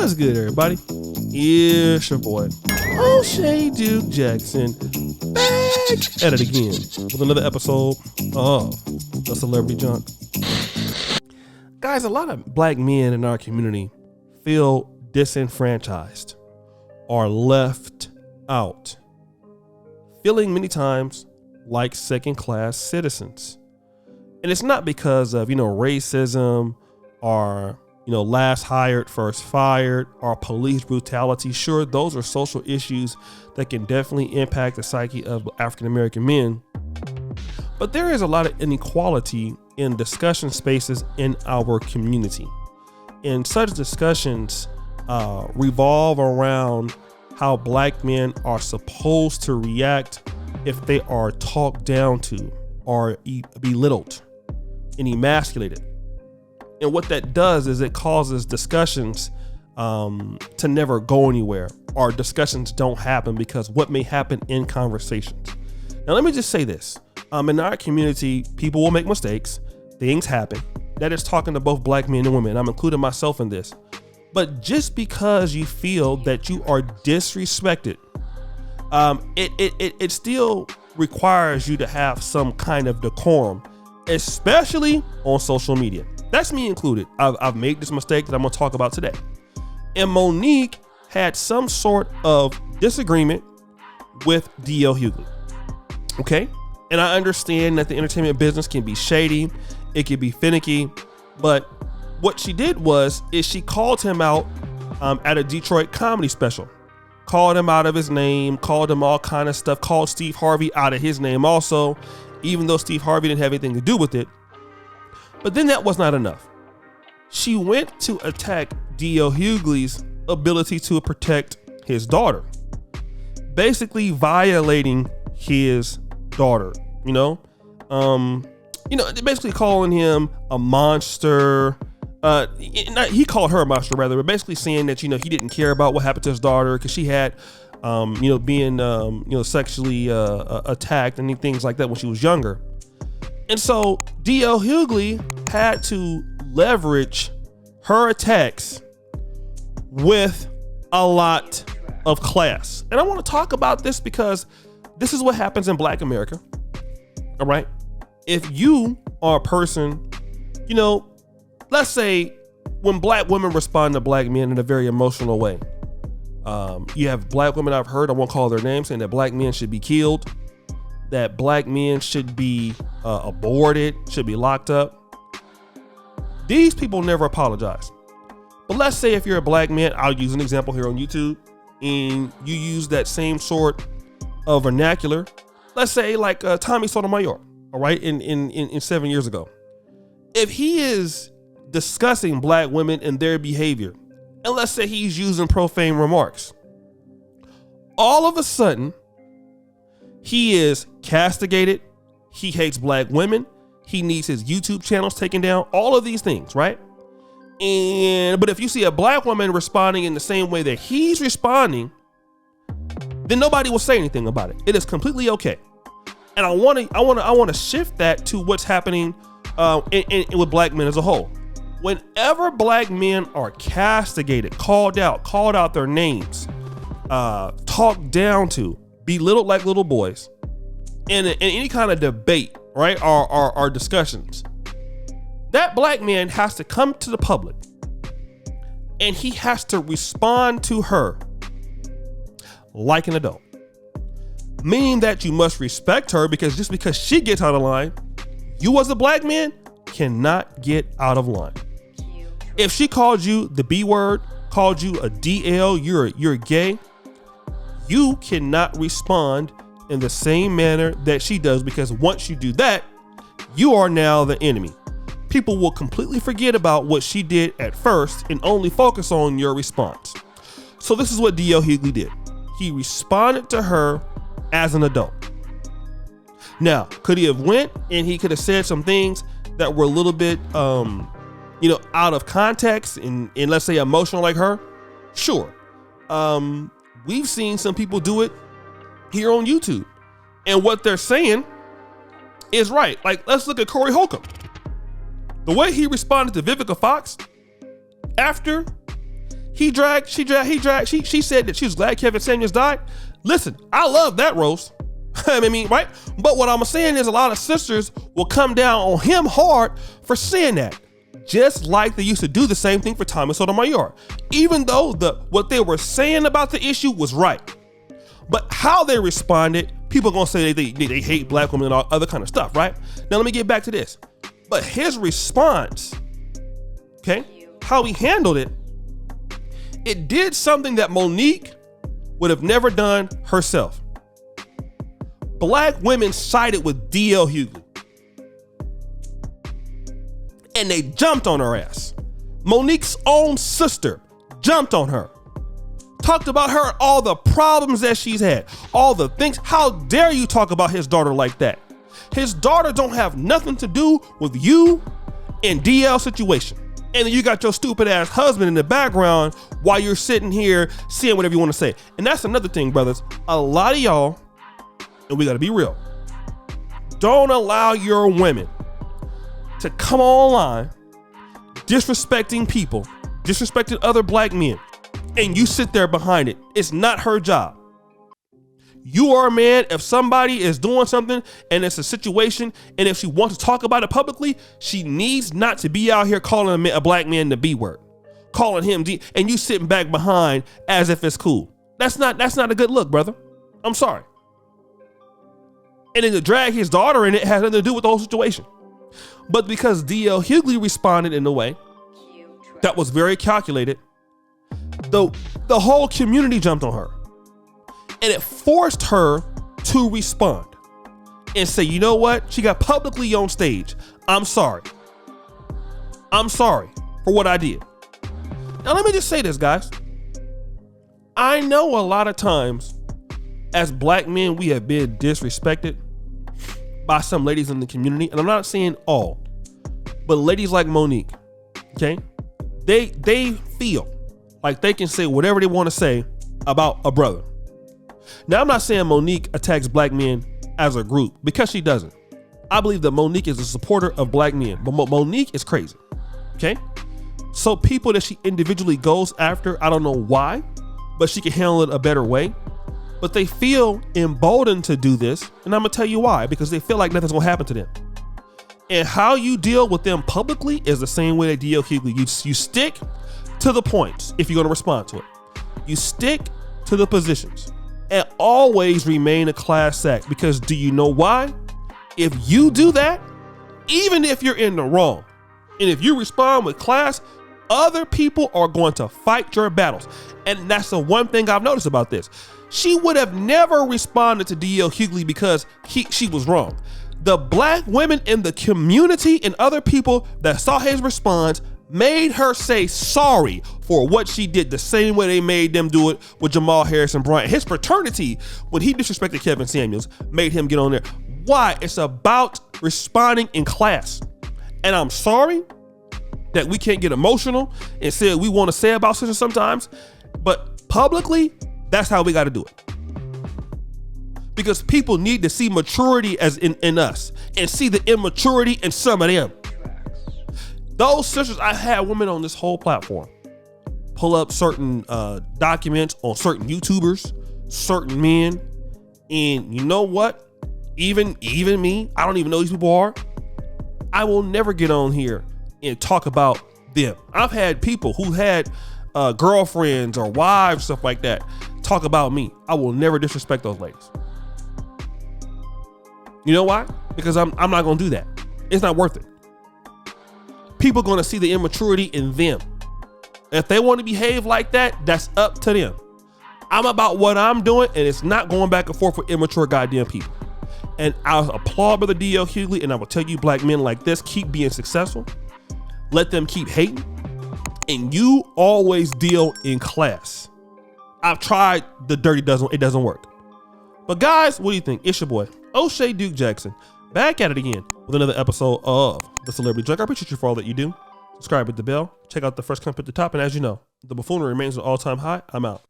What's good, everybody? It's your boy, O'Shea Duke Jackson, back at it again with another episode of The Celebrity Junk. Guys, a lot of black men in our community feel disenfranchised or left out, feeling many times like second-class citizens. And it's not because of, racism or, last hired, first fired, or police brutality. Sure, those are social issues that can definitely impact the psyche of African-American men. But there is a lot of inequality in discussion spaces in our community. And such discussions revolve around how black men are supposed to react if they are talked down to or belittled and emasculated. And what that does is it causes discussions to never go anywhere, or discussions don't happen because what may happen in conversations. Now, let me just say this. In our community, people will make mistakes. Things happen. That is talking to both black men and women. I'm including myself in this. But just because you feel that you are disrespected, it still requires you to have some kind of decorum, especially on social media. That's me included. I've made this mistake that I'm going to talk about today. And Monique had some sort of disagreement with D.L. Hughley. Okay? And I understand that the entertainment business can be shady. It can be finicky. But what she did is she called him out at a Detroit comedy special. Called him out of his name. Called him all kind of stuff. Called Steve Harvey out of his name also, even though Steve Harvey didn't have anything to do with it. But then that was not enough. She went to attack D.L. Hughley's ability to protect his daughter, basically violating his daughter, basically calling him a monster. He called her a monster rather, but basically saying that, he didn't care about what happened to his daughter because she had, being, sexually attacked and things like that when she was younger. And so D.L. Hughley had to leverage her attacks with a lot of class. And I want to talk about this because this is what happens in Black America. All right. If you are a person, let's say when black women respond to black men in a very emotional way, you have black women I've heard, I won't call their names, saying that black men should be killed, that black men should be aborted, should be locked up. These people never apologize. But let's say if you're a black man, I'll use an example here on YouTube, and you use that same sort of vernacular. Let's say like Tommy Sotomayor, all right, in 7 years ago. If he is discussing black women and their behavior, and let's say he's using profane remarks, all of a sudden, he is castigated. He hates black women. He needs his YouTube channels taken down. All of these things, right? But if you see a black woman responding in the same way that he's responding, then nobody will say anything about it. It is completely okay. And I want to shift that to what's happening with black men as a whole. Whenever black men are castigated, called out their names, talked down to, belittled like little boys, in any kind of debate, right, or discussions, that black man has to come to the public and he has to respond to her like an adult. Meaning that you must respect her, because just because she gets out of line, you as a black man cannot get out of line. If she called you the B word, called you a DL, you're gay, you cannot respond in the same manner that she does, because once you do that, you are now the enemy. People will completely forget about what she did at first and only focus on your response. So this is what D.L. Hughley did. He responded to her as an adult. Now, could he have went and he could have said some things that were a little bit, out of context and let's say emotional like her? Sure. We've seen some people do it here on YouTube, and what they're saying is right. Like, let's look at Corey Holcomb. The way he responded to Vivica Fox after She said that she was glad Kevin Samuels died. Listen, I love that roast. I mean, right? But what I'm saying is a lot of sisters will come down on him hard for saying that. Just like they used to do the same thing for Thomas Sotomayor. Even though what they were saying about the issue was right. But how they responded, people are gonna say they hate black women and all other kind of stuff, right? Now let me get back to this. But his response, okay, how he handled it, it did something that Monique would have never done herself. Black women sided with D.L. Hughley. And they jumped on her ass. Monique's own sister jumped on her. Talked about her, all the problems that she's had, all the things. How dare you talk about his daughter like that? His daughter don't have nothing to do with you and DL's situation. And then you got your stupid ass husband in the background while you're sitting here saying whatever you want to say. And that's another thing, brothers. A lot of y'all, and we got to be real, don't allow your women to come online disrespecting people, disrespecting other black men, and you sit there behind it. It's not her job. You are a man. If somebody is doing something and it's a situation, and if she wants to talk about it publicly, she needs not to be out here calling a black man the B word, calling him D, and you sitting back behind as if it's cool. That's not a good look, brother. I'm sorry. And then to drag his daughter in it has nothing to do with the whole situation. But because D.L. Hughley responded in a way that was very calculated, the whole community jumped on her. And it forced her to respond and say, you know what? She got publicly on stage. I'm sorry. I'm sorry for what I did. Now, let me just say this, guys. I know a lot of times as black men, we have been disrespected by some ladies in the community. And I'm not saying all, but ladies like Monique, okay? They feel like they can say whatever they want to say about a brother. Now, I'm not saying Monique attacks black men as a group, because she doesn't. I believe that Monique is a supporter of black men, but Monique is crazy, okay? So people that she individually goes after, I don't know why, but she can handle it a better way. But they feel emboldened to do this, and I'm gonna tell you why, because they feel like nothing's gonna happen to them. And how you deal with them publicly is the same way that D.L. Hughley. You stick to the points if you're gonna respond to it. You stick to the positions. And always remain a class act, because do you know why? If you do that, even if you're in the wrong, and if you respond with class, other people are going to fight your battles. And that's the one thing I've noticed about this. She would have never responded to D.L. Hughley because she was wrong. The black women in the community and other people that saw his response made her say sorry for what she did, the same way they made them do it with Jamal Harrison Bryant. His fraternity, when he disrespected Kevin Samuels, made him get on there. Why? It's about responding in class. And I'm sorry that we can't get emotional and say what we want to say about sisters sometimes, but publicly, that's how we got to do it. Because people need to see maturity as in us and see the immaturity in some of them. Those sisters, I had women on this whole platform pull up certain documents on certain YouTubers, certain men, and you know what? Even me, I don't even know who these people are. I will never get on here and talk about them. I've had people who had girlfriends or wives, stuff like that, talk about me. I will never disrespect those ladies. You know why? Because I'm not gonna do that. It's not worth it. People are gonna see the immaturity in them. If they want to behave like that, that's up to them. I'm about what I'm doing, and it's not going back and forth with immature goddamn people. And I'll applaud Brother D.L. Hughley, and I will tell you black men like this, keep being successful. Let them keep hating. And you always deal in class. I've tried the dirty dozen, it doesn't work. But guys, what do you think? It's your boy, O'Shea Duke Jackson, back at it again with another episode of The Celebrity Junk. I appreciate you for all that you do. Subscribe, hit the bell, check out the first comment at the top, and as you know, the buffoonery remains an all-time high. I'm out.